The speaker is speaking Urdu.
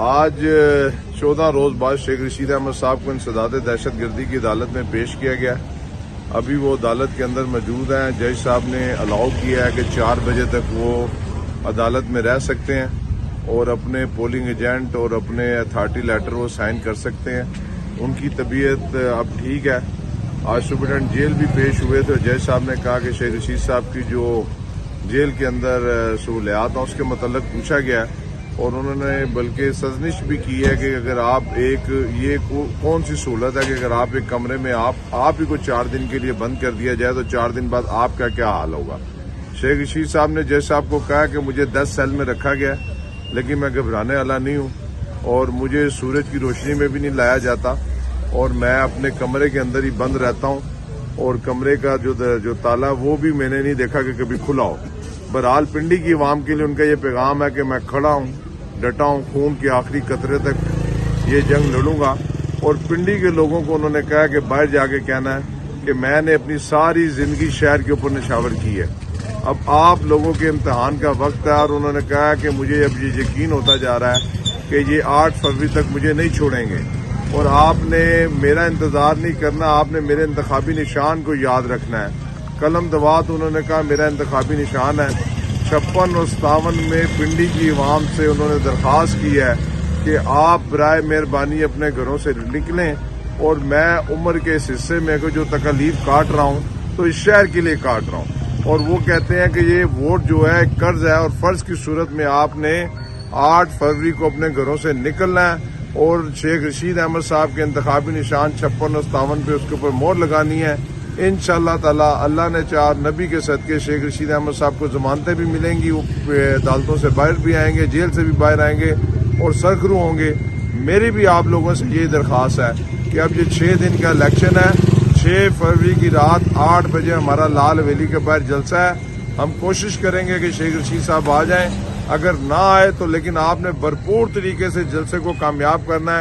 آج 14 روز بعد شیخ رشید احمد صاحب کو انسداد دہشت گردی کی عدالت میں پیش کیا گیا۔ ابھی وہ عدالت کے اندر موجود ہیں۔ جج صاحب نے الاؤ کیا ہے کہ 4 بجے تک وہ عدالت میں رہ سکتے ہیں اور اپنے پولنگ ایجنٹ اور اپنے اتھارٹی لیٹر وہ سائن کر سکتے ہیں۔ ان کی طبیعت اب ٹھیک ہے۔ آج سپرنٹینڈنٹ جیل بھی پیش ہوئے تھے۔ جج صاحب نے کہا کہ شیخ رشید صاحب کی جو جیل کے اندر سہولیات ہیں اس کے متعلق پوچھا گیا ہے اور انہوں نے بلکہ سرزنش بھی کی ہے کہ اگر آپ یہ کون سی سہولت ہے کہ اگر آپ ایک کمرے میں آپ ہی کو 4 دن کے لیے بند کر دیا جائے تو 4 دن بعد آپ کا کیا حال ہوگا۔ شیخ رشید صاحب نے جج صاحب کو کہا کہ مجھے 10 سیل میں رکھا گیا لیکن میں گھبرانے والا نہیں ہوں اور مجھے سورج کی روشنی میں بھی نہیں لایا جاتا اور میں اپنے کمرے کے اندر ہی بند رہتا ہوں اور کمرے کا جو تالا وہ بھی میں نے نہیں دیکھا کہ کبھی کھلا ہو۔ بہرحال پنڈی کی عوام کے لیے ان کا یہ پیغام ہے کہ میں کھڑا ہوں، ڈٹا ہوں، خون کے آخری قطرے تک یہ جنگ لڑوں گا۔ اور پنڈی کے لوگوں کو انہوں نے کہا کہ باہر جا کے کہنا ہے کہ میں نے اپنی ساری زندگی شہر کے اوپر نشاور کی ہے، اب آپ لوگوں کے امتحان کا وقت ہے۔ اور انہوں نے کہا کہ مجھے اب یہ یقین ہوتا جا رہا ہے کہ یہ 8 فروری تک مجھے نہیں چھوڑیں گے اور آپ نے میرا انتظار نہیں کرنا، آپ نے میرے انتخابی نشان کو یاد رکھنا ہے۔ قلم دوات انہوں نے کہا میرا انتخابی نشان ہے 56 اور 57 میں پنڈی کی عوام سے انہوں نے درخواست کی ہے کہ آپ برائے مہربانی اپنے گھروں سے نکلیں اور میں عمر کے اس حصے میں جو تکالیف کاٹ رہا ہوں تو اس شہر کے لیے کاٹ رہا ہوں۔ اور وہ کہتے ہیں کہ یہ ووٹ جو ہے قرض ہے اور فرض کی صورت میں آپ نے 8 فروری کو اپنے گھروں سے نکلنا ہے اور شیخ رشید احمد صاحب کے انتخابی نشان 56 اور 57 پہ اس کے اوپر مہر لگانی ہے۔ انشاءاللہ تعالی اللہ نے چاہ نبی کے صدقے شیخ رشید احمد صاحب کو ضمانتیں بھی ملیں گی، وہ عدالتوں سے باہر بھی آئیں گے، جیل سے بھی باہر آئیں گے اور سرخرو ہوں گے۔ میری بھی آپ لوگوں سے یہی درخواست ہے کہ اب یہ 6 دن کا الیکشن ہے، 6 فروری کی رات 8 بجے ہمارا لال حویلی کے باہر جلسہ ہے۔ ہم کوشش کریں گے کہ شیخ رشید صاحب آ جائیں، اگر نہ آئے تو لیکن آپ نے بھرپور طریقے سے جلسے کو کامیاب کرنا ہے۔